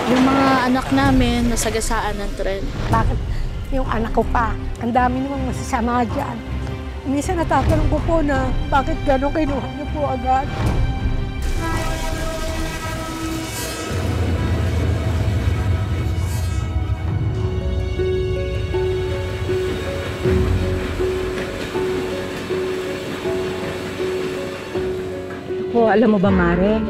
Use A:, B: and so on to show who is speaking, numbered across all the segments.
A: Yung mga anak namin nasagasaan ng tren.
B: Bakit yung anak ko pa? Ang dami namang masasama dyan. Minsan natatanong ko po na bakit gano'n kinuha niyo po agad?
C: Ako, alam mo ba, Mare?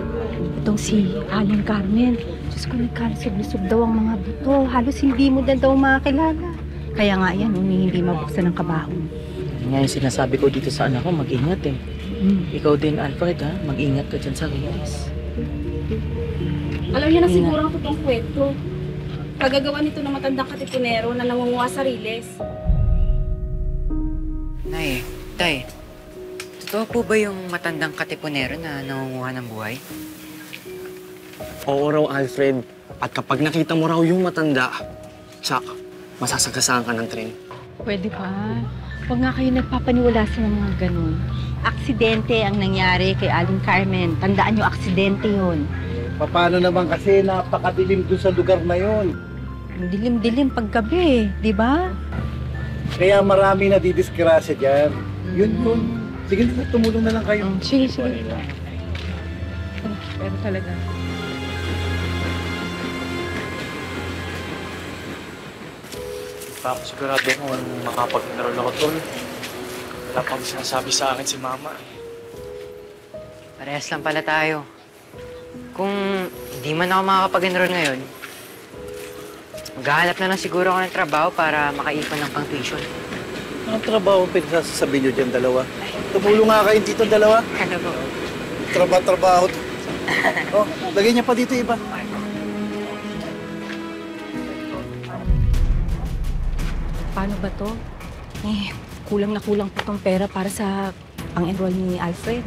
C: Itong si Aling Carmen. Diyos ko, nagkalusog-lusog daw ang mga buto. Halos hindi mo na daw makakilala. Kaya nga yan, hindi mabuksan ng kabahon.
D: Yan nga yung sinasabi ko dito sa anak ko, mag-ingat eh. Ikaw din, Alfred, ha? Mag-ingat ka dyan sa Riles.
E: Alam niyo na siguro ang totoong kwento. Kagagawa nito ng matandang katipunero na nangunguha sa Riles.
F: Nay, Tay, totoo po ba yung matandang katipunero na nangunguha ng buhay?
G: Oo raw, Alfred. At kapag nakita mo raw yung matanda, tsak, masasagasaan ka ng tren.
C: Pwede ba? Huwag nga kayo nagpapaniwala sa mga ganun. Aksidente ang nangyari kay Aling Carmen. Tandaan niyo, aksidente yun.
H: Paano naman kasi napakadilim doon sa lugar na yon?
C: Dilim-dilim paggabi, di ba?
H: Kaya marami na didiskrasya dyan. Yun. Sige, tumulong na lang kayo.
C: Sige. Pero talaga.
D: Pa ako sigurado kung makapag-enroll ako doon. Wala pang sinasabi sa akin si Mama.
F: Parehas lang pala tayo. Kung di man ako makakapag-enroll ngayon, maghahanap na lang siguro ako ng trabaho para makaipon ng pang-tuition.
H: Anong trabaho ang pinagsasabi nyo dyan, dalawa? Tumulong nga kayo dito, dalawa.
F: Ano po?
H: Trabaho to. Oh, lagay niya pa dito iba.
C: Paano ba to? Kulang na kulang po tong pera para sa pang-enroll ni Alfred.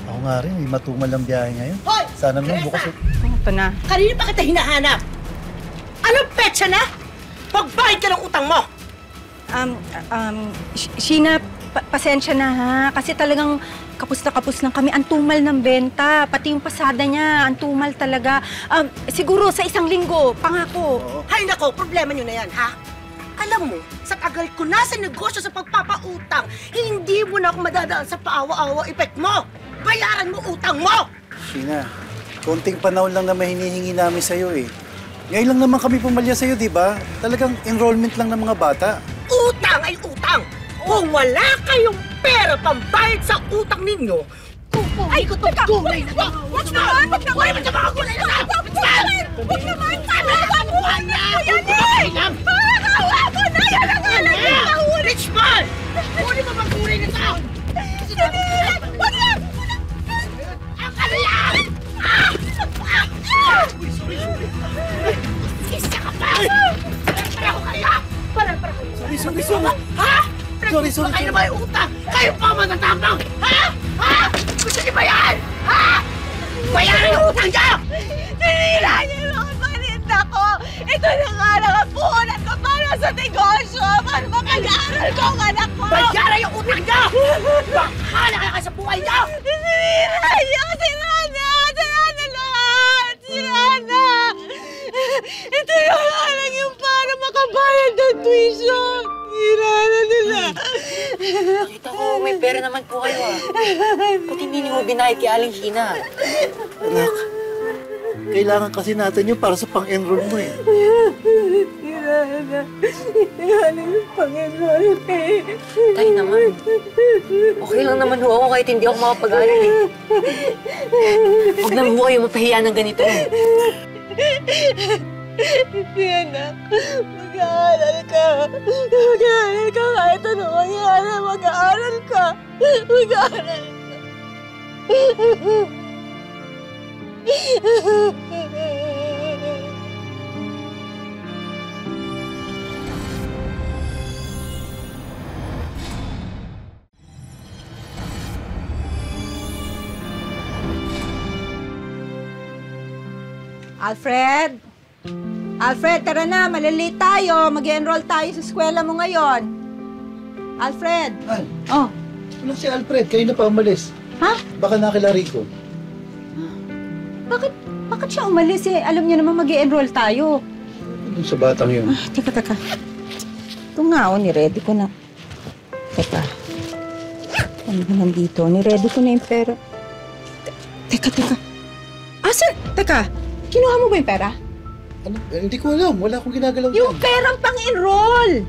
H: Ako nga rin, matumal ang biyahe ngayon.
I: Hoy!
H: Sana naman bukas.
C: Ito na.
I: Kanina pa kita hinahanap? Anong petsa na? Pagbayad ka ng utang mo!
C: Sheena, pasensya na ha. Kasi talagang kapos na kapos lang kami. Ang tumal ng benta. Pati yung pasada niya, ang tumal talaga. Siguro sa isang linggo, pangako.
I: Hay nako, problema nyo na yan, ha? Alam mo, sa tagal ko na sa negosyo sa pagpapautang, hindi mo na ako madadaan sa paawa-awa effect mo! Bayaran mo utang mo!
H: Sheena, konting panahon lang naman hinihingi namin sa'yo eh. Ngayon lang naman kami pumalya sa'yo, di ba? Talagang enrollment lang ng mga bata.
I: Utang ay utang! Kung wala kayong pera pambayad sa utang ninyo, ay ko itong gulay na ito! Wag naman! Wala mo sa mga gulay na ito! Wag naman! Wag naman! Hawa ko na! Yan ang alam mo! Richmond! Huli mo bang gulay na ito? Wag lang! Ang kalang! Isa ka pa! Para ko kayo! Para kayo!
H: Sorry.
I: Ha? Sorry. Kayo na ba yung utang? Kayo pa matatapang? Ha? Gusto niyo ba yan? Ha? Bayaran yung utang niyo!
J: Sinira niyo yung mga paninda ko! Ito na nga lang ang puhunan ko para sa negosyo! Paano mapag-aaral ko ang anak ko?
I: Bayaran yung utang niyo! Bahala ka sa buhay niyo!
J: Sinira niyo! Sira na lahat! Sira na! Ito na nga lang yung para makabayad ng tuition! Sira na nila!
F: Nakita ko, may pera naman po kayo ah. Ba't hindi niyo binayad kay Aling Sheena?
H: Anak, kailangan kasi natin yun para sa pang-enroll mo eh.
J: Sira na yung Panginoon eh.
F: Tay naman. Okay lang naman ho ako kahit hindi ako makapag-aral eh. Huwag naman ho kayo mapahiya ng ganito eh.
J: Hindi anak, mag-aaral ka. Mag-aaral ka kahit ano mangyari. Mag-aaral ka. Mag-aaral ka.
B: Alfred! Alfred, tara na. Malilate tayo. Mag-enroll tayo sa eskwela mo ngayon. Alfred!
H: Al,
B: Oh.
H: wala si Alfred. Kayo na pa umalis.
B: Ha?
H: Baka nakilari ko.
B: Bakit
C: Bakit siya umalis eh? Alam niya naman mag-i-enroll tayo.
H: Doon sa batang yun.
C: Teka. Ito nga, ni-ready ko na. Teka. Ano ba nandito? Ni-ready ko na yung pera. Teka. Asan? Teka, kinuha mo ba yung pera?
H: Ano? Hindi ko alam. Wala akong ginagalaw
C: Yung perang pang-enroll!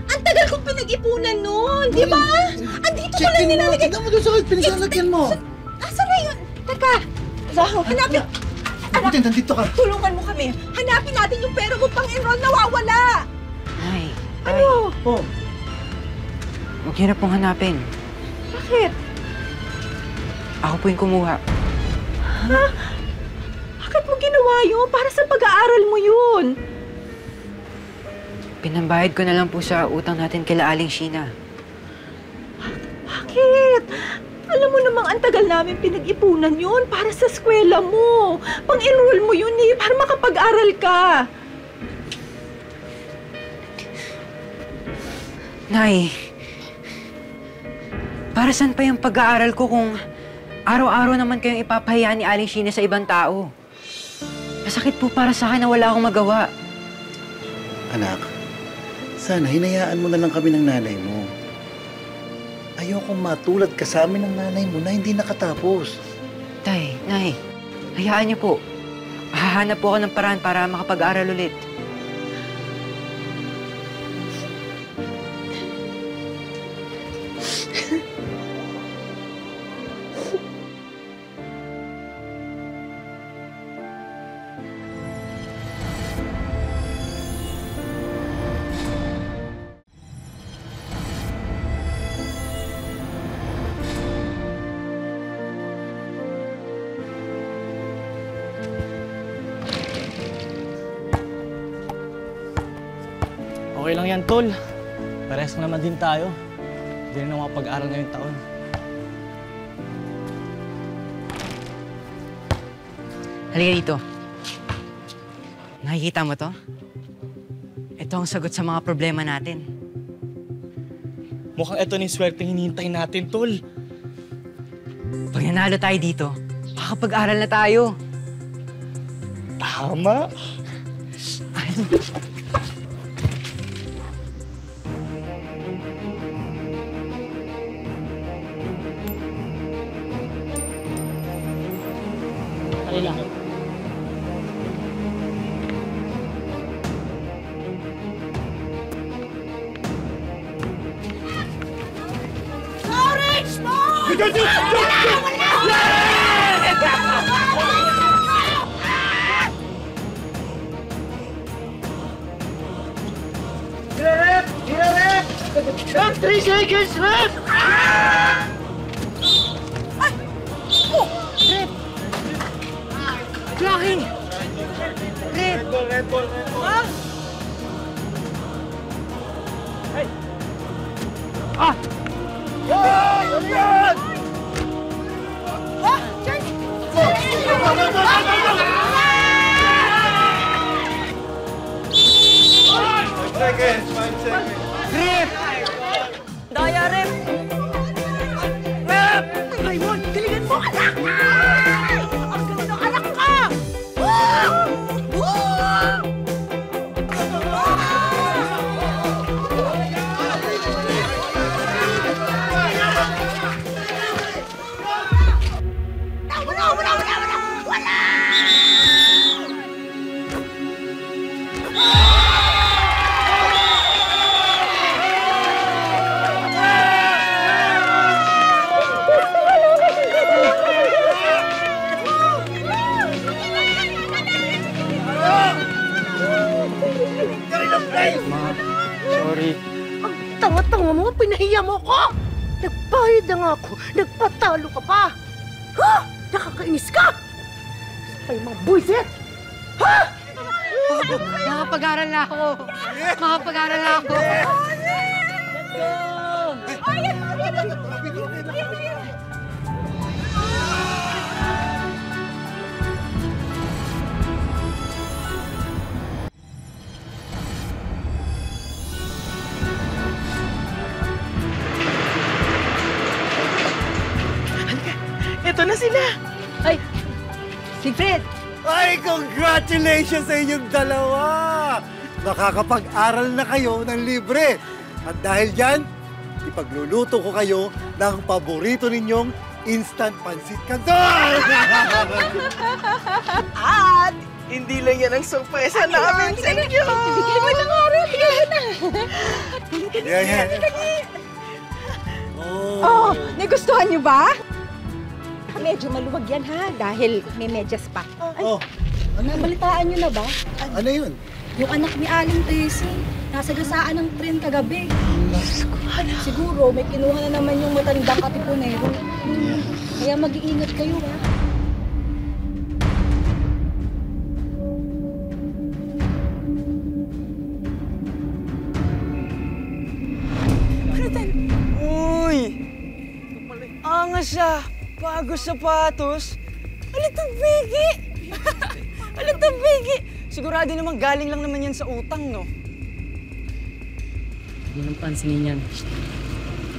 C: Ang tagal kong pinag-ipunan nun, di ba? Andito ko lang nilalagay.
H: Tignan mo doon sa pinaglalagyan mo.
C: Asan na yun? Teka, hanapin.
H: Mabuti, nandito ka.
C: Tulungan mo kami. Hanapin natin yung pera mo pang-enroll. Nawawala!
F: Nay,
C: Ano?
H: Oh,
F: huwag niyo na pong hanapin.
C: Bakit?
F: Ako po yung kumuha.
C: Ha? Bakit mo ginawa yun? Para sa pag-aaral mo yun.
F: Pinambayad ko na lang po sa utang natin kila Aling Sheena.
C: Bakit? Alam mo namang ang tagal namin pinag-ipunan yun para sa eskwela mo. Pang-enroll mo yun eh, para makapag-aral ka.
F: Nay, para saan pa yung pag-aaral ko kung araw-araw naman kayong ipapahiya ni Aling Sheena sa ibang tao? Masakit po para sa akin na wala akong magawa.
H: anak. Sana hinayaan mo na lang kami ng nanay mo. Ayokong matulad ka sa amin ng nanay mo na hindi nakatapos.
F: Tay, Nay, hayaan niyo po. Hahanap po ako ng paraan para makapag-aral ulit.
G: Okay lang yan, Tol. Pares naman din tayo. Hindi na makapag-aral ngayong taon.
F: Halika dito. Nakikita mo to? Ito ang sagot sa mga problema natin.
G: Mukhang ito na yung swerte hinihintay natin, Tol.
F: Pag nanalo tayo dito, makakapag-aral na tayo.
G: Tama.
A: Kanila.
F: Blocking! Red!
G: Red ball.
F: Rip!
I: Daya, Rep! Rep! Raymond, galingan mo, anak! Ay! Ang galing ng anak ka! Wala!
G: Sorry.
I: Ang tanga-tanga mo, pinahiya mo ko! Nagbayad na nga ako, nagpatalo ka pa! Ha? Nakakainis ka! Sa mga buwisit! Ha?
F: Makapag-aral na ako! Makapag-aral na ako!
I: Ito na sila!
C: Sigfrid!
H: Ay, congratulations sa inyong dalawa! Makakapag-aral na kayo ng libre. At dahil dyan, ipagluluto ko kayo ng paborito ninyong instant pancit canton!
I: At hindi lang yan ang sorpresa namin sa inyo!
J: Bigay mo ng araw, bigay mo na.
H: Yeah.
C: Oh, nagustuhan niyo ba? Medyo maluwag yan ha, dahil may medyas pa.
H: Oh,
E: Nabalitaan niyo na ba?
H: ano yun?
E: Yung anak ni Aling Tracy, nasagasaan ng tren kagabi. Siguro may kinuha na naman yung matandang katipunero. Kaya mag-iingat kayo ha.
G: Uy! Angas siya! Bagos sapatos! Alitang bigi! Alitang bigi! Sigurado naman galing lang naman yan sa utang, no?
K: Hindi nang pansinin yan.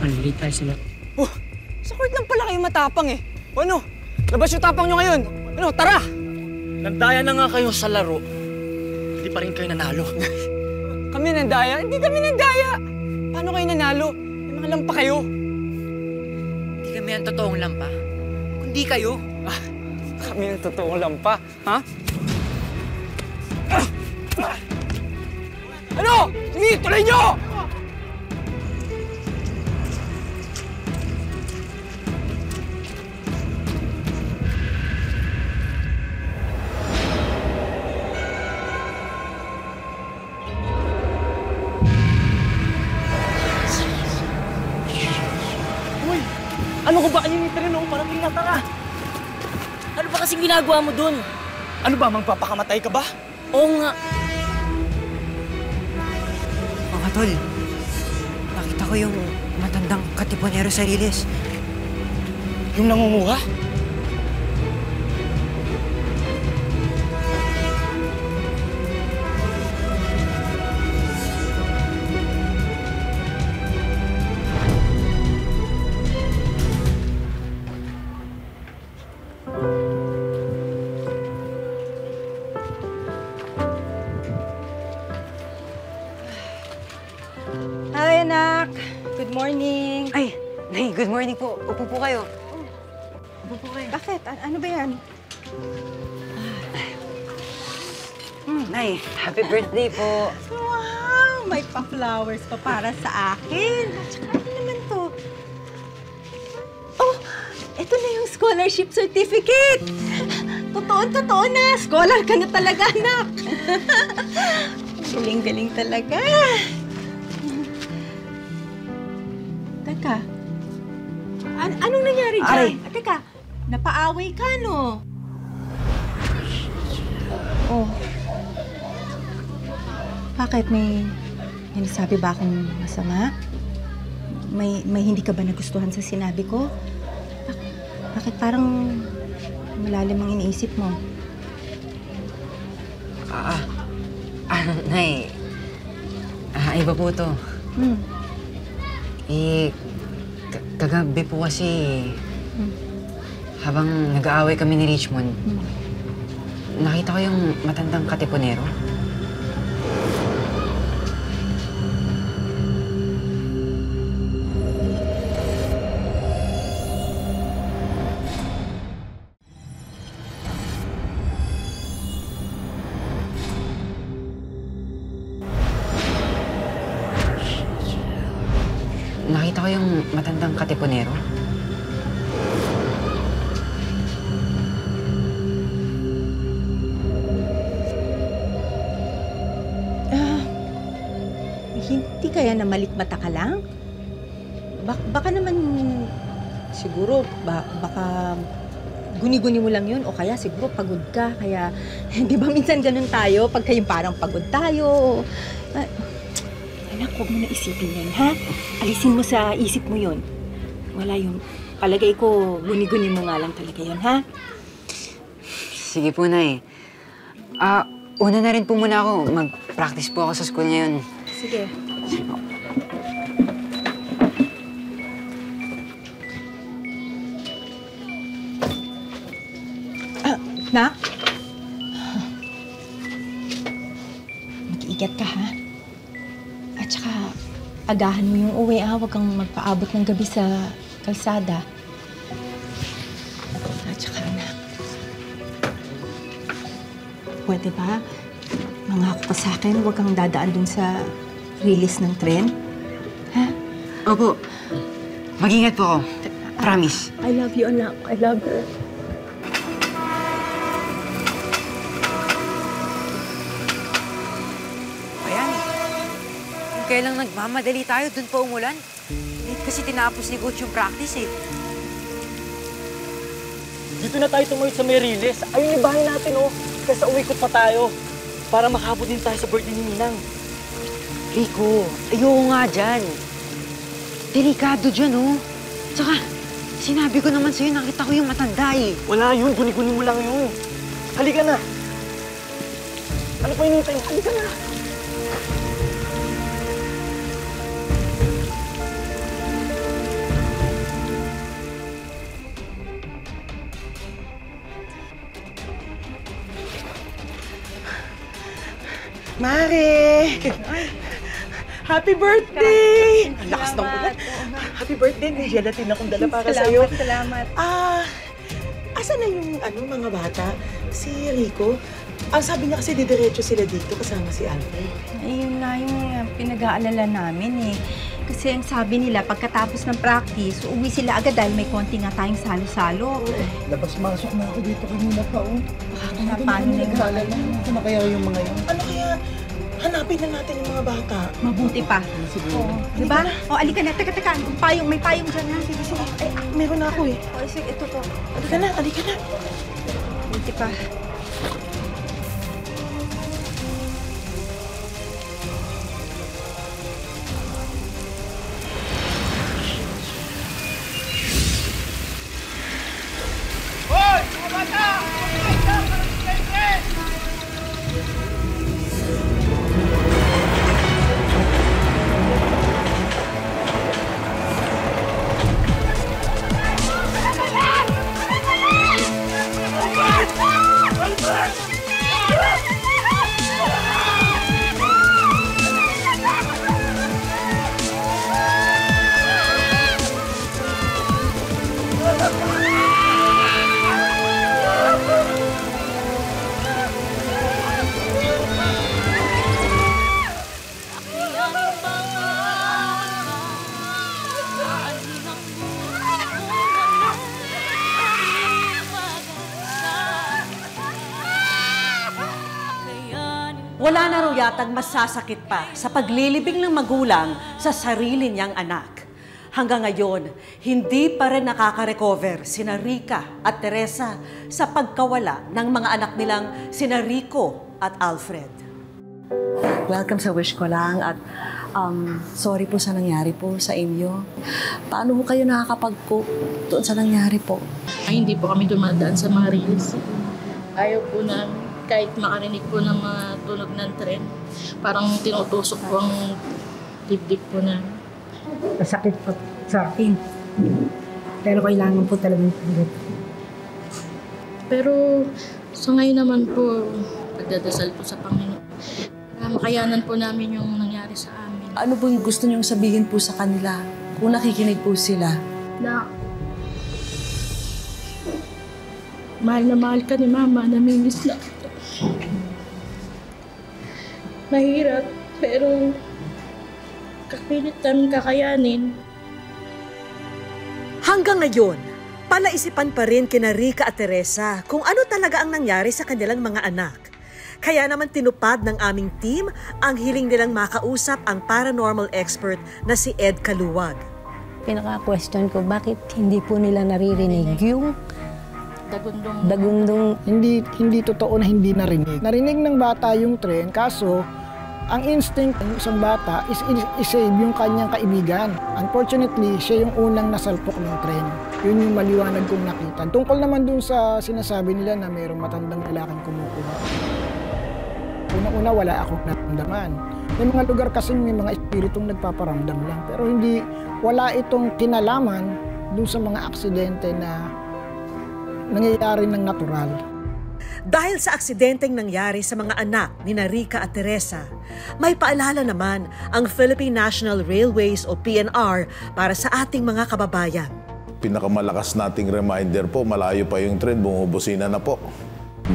K: Late tayo sila.
G: Oh, sa court lang pala kayo matapang eh. O ano? Labas yung tapang nyo ngayon. Ano, tara! Nandaya na nga kayo sa laro. Hindi pa rin kayo nanalo. Kami nandaya? Hindi kami nandaya! Paano kayo nanalo? May mga lampa kayo.
F: Hindi kami ang totoong lampa. Kundi kayo.
G: Kami ang totoong lampa, ha? Ano? Sige, tuloy nyo!
K: Uy! Ano ko ba kanina yung tren, oh? Parang tinatara. Ano ba kasing ginagawa mo dun?
G: Ano ba, magpapakamatay ka ba?
K: Oo nga.
F: Mga tol, nakita ko yung matandang katipunero sa Riles.
G: Yung nangunguha?
C: Hi, anak. Good morning.
F: Ay, Nay, good morning po. Upo po kayo. Upo po kayo.
C: Bakit? Ano ba yan?
F: Nay, happy birthday po.
C: Wow! May pa-flowers pa para sa akin. At saka ano naman to? Oh, ito na yung scholarship certificate. Totoo na. Scholar ka na talaga, anak. Galing-galing talaga. Teka. Anong nangyari dyan?
F: Aray.
C: Teka, napaaway ka, no? Oh. Bakit? May nasabi ba akong masama? May hindi ka ba nagustuhan sa sinabi ko? Bakit parang malalim ang iniisip mo?
F: Nay, iba po to. Kagabi po kasi, habang nag-aaway kami ni Richmond, nakita ko yung matandang katipunero. Nakita ko yung matandang katipunero.
C: Hindi kaya na malikmata ka lang? Baka naman, siguro, baka guni-guni mo lang yun o kaya siguro pagod ka. Kaya, di ba minsan ganun tayo? Pagka yung parang pagod tayo. Anak, huwag mo na isipin yan, ha? Alisin mo sa isip mo yun. Wala yung palagay ko, guni-guni mo nga lang talaga yun, ha?
F: Sige po, Nay. Una na rin po muna ako. Mag-practice po ako sa school ngayon.
C: Sige.
F: Sige po.
C: Nak? Ingat ka, ha? At saka, agahan mo yung uwi, ha? Huwag kang magpaabot ng gabi sa kalsada. At saka, anak, pwede ba? Mangako ka sa akin, huwag kang dadaan dun sa release ng tren. Ha?
F: Opo. Mag-ingat po ako. Promise.
C: I love you, anak. I love her.
F: Ayan. Kung kailang nagmamadali tayo, dun pa umulan. Late kasi tinapos ni Coach yung practice eh.
K: Dito na tayo tumawid sa Meriles. Ayun yung bahay natin, oh. Kaya uwikot pa tayo. Para makabot din tayo sa birthday ni Ninang.
F: Rico, ayoko nga dyan. Delikado dyan, oh. Tsaka, sinabi ko naman sa'yo, nakita ko yung matanda eh.
K: Wala yun, guni-guni mo lang yun. Halika na. Ano pa hinihintay? Halika na.
I: Mare! Happy birthday! Ang lakas ng ulan. Happy birthday, may gelatin akong dala para sa'yo.
C: Salamat.
I: Asan na yung mga bata? Si Rico? Sabi niya kasi didiretso sila dito kasama si Alfred.
C: Ayun na yung pinag-aalala namin eh. Kasi ang sabi nila, pagkatapos ng practice, uuwi sila agad dahil may konti nga tayong salo-salo.
H: Labas-masok na ako dito kanina pa, oh.
C: Paano na yung mga
H: yun? Ano kaya yung mga yun?
I: Ano kaya? Hanapin na natin yung mga bata.
C: Mabuti pa. Oo. Diba? O, alika na. Teka. May payong dyan, ha? Sige.
I: Ay, meron na ako eh.
C: O, sige, ito to.
I: Alika na.
C: Mabuti pa.
L: Wala na raw yatang masasakit pa sa paglilibing ng magulang sa sarili niyang anak. Hanggang ngayon, hindi pa rin nakaka-recover sina Rica at Teresa sa pagkawala ng mga anak nilang sina Rico at Alfred. Welcome sa Wish Ko Lang at sorry po sa nangyari po sa inyo. Paano po kayo nakakapag-cope doon sa nangyari po?
A: Ay, hindi po kami dumadaan sa mga reels. Ayaw po namin. Kahit makarinig po ng mga tunog ng tren, parang tinutusok po ang dibdib po namin.
B: Masakit po sa akin. Pero kailangan po talagang tulog.
A: Pero sa ngayon naman po, pagdadasal po sa Panginoon, makayanan po namin yung nangyari sa amin.
L: Ano po yung gusto niyong sabihin po sa kanila kung nakikinig po sila?
A: Na mahal ka ni Mama, namimiss na. Mahirap, pero kapilit namin kakayanin.
L: Hanggang ngayon, palaisipan pa rin kina Rica at Teresa kung ano talaga ang nangyari sa kanilang mga anak. Kaya naman tinupad ng aming team ang hiling nilang makausap ang paranormal expert na si Ed Kaluwag.
B: Pinaka-question ko, bakit hindi po nila naririnig yung dagundong?
M: Hindi totoo na hindi narinig. Narinig ng bata yung tren, kaso ang instinct ng isang bata is i-save yung kanyang kaibigan. Unfortunately, siya yung unang nasalpok ng tren. Yun yung maliwanag kong nakita. Tungkol naman dun sa sinasabi nila na mayroong matandang lalaking kumukuha. Una-una, wala akong naramdaman. May mga lugar kasi may mga espiritong nagpaparamdam lang. Pero wala itong kinalaman dun sa mga aksidente na nangyayari ng natural.
L: Dahil sa aksidenteng nangyari sa mga anak ni Rica at Teresa, may paalala naman ang Philippine National Railways o PNR para sa ating mga kababayan.
N: Pinakamalakas nating reminder po, malayo pa yung tren, bumubusina na po.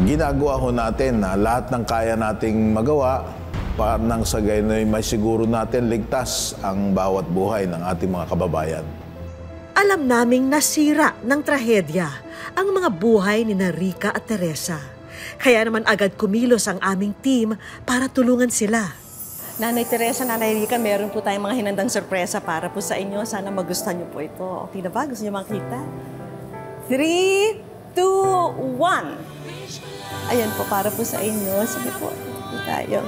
N: Ginagawa ho natin na lahat ng kaya nating magawa para nang sa gayon ay may siguro natin ligtas ang bawat buhay ng ating mga kababayan.
L: Alam naming nasira ng trahedya ang mga buhay ni Rica at Teresa. Kaya naman agad kumilos ang aming team para tulungan sila. Nanay Teresa, Nanay Rica, meron po tayong mga hinandang sorpresa para po sa inyo. Sana magustuhan niyo po ito. Okay na ba? Gusto niyo makita? 3, 2, 1. Ayan po, para po sa inyo. Sige po, tayo.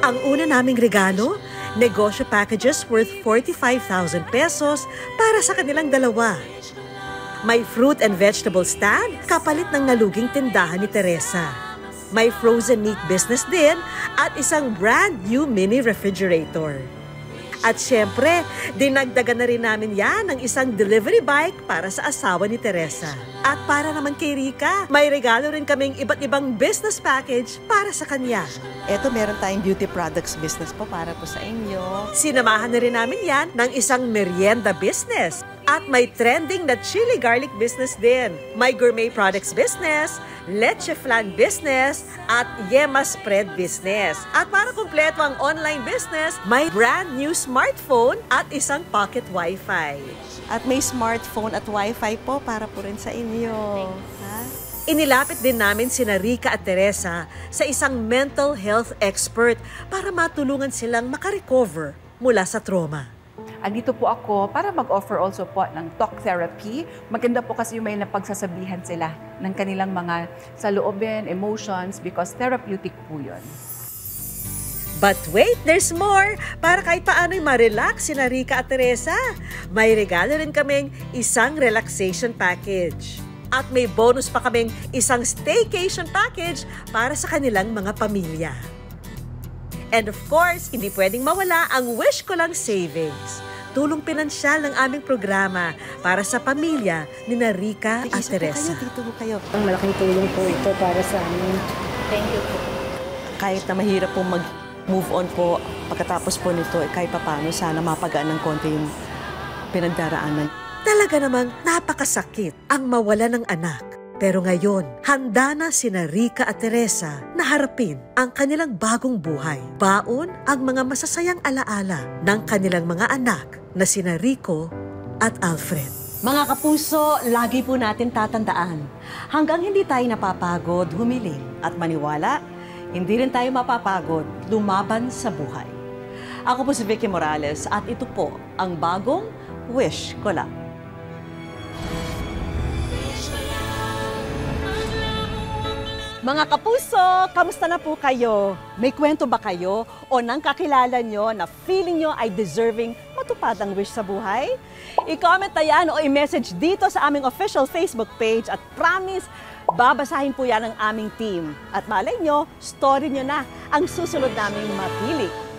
L: Ang una naming regalo, negosyo packages worth 45,000 pesos para sa kanilang dalawa. May fruit and vegetable stand, kapalit ng naluging tindahan ni Teresa. May frozen meat business din at isang brand new mini refrigerator. At syempre, dinagdagan na rin namin yan ng isang delivery bike para sa asawa ni Teresa. At para naman kay Rica, may regalo rin kaming iba't ibang business package para sa kanya. Eto, meron tayong beauty products business po para po sa inyo. Sinamahan na rin namin yan ng isang merienda business. At may trending na chili garlic business din. May gourmet products business, leche flan business, at yema spread business. At para kumpleto ang online business, may brand new smartphone at isang pocket wifi. At may smartphone at wifi po para po rin sa inyo. Ha? Inilapit din namin sina Rica at Teresa sa isang mental health expert para matulungan silang makarecover mula sa trauma.
O: Andito po ako para mag-offer also po ng talk therapy. Maganda po kasi yung may napagsasabihan sila ng kanilang mga saloobin, emotions, because therapeutic po yun.
L: But wait, there's more! Para kahit paano'y ma-relax si Rica at Teresa, may regalo rin kaming isang relaxation package. At may bonus pa kaming isang staycation package para sa kanilang mga pamilya. And of course, hindi pwedeng mawala ang Wish Ko Lang Savings. Tulong pinansyal ng aming programa para sa pamilya ni Rica at Teresa. Dito po kayo.
B: Ang malaking tulong po ito para sa amin.
L: Thank you po. Kahit na mahirap po mag-move on po pagkatapos po nito, kahit paano sana mapagaan ng konti yung pinagdaraanan. Talaga namang napakasakit ang mawala ng anak. Pero ngayon, handa na sina Rica at Teresa na harapin ang kanilang bagong buhay. Baon ang mga masasayang alaala ng kanilang mga anak na sina Rico at Alfred. Mga kapuso, lagi po natin tatandaan, hanggang hindi tayo napapagod, humiling at maniwala, hindi rin tayo mapapagod, lumaban sa buhay. Ako po si Vicky Morales at ito po ang bagong Wish Ko Lang. Mga kapuso, kamusta na po kayo? May kwento ba kayo o nang kakilala nyo na feeling nyo ay deserving matupad ang wish sa buhay? I-comment na yan o i-message dito sa aming official Facebook page at promise, babasahin po yan ng aming team. At malay nyo, story nyo na ang susunod naming mapili.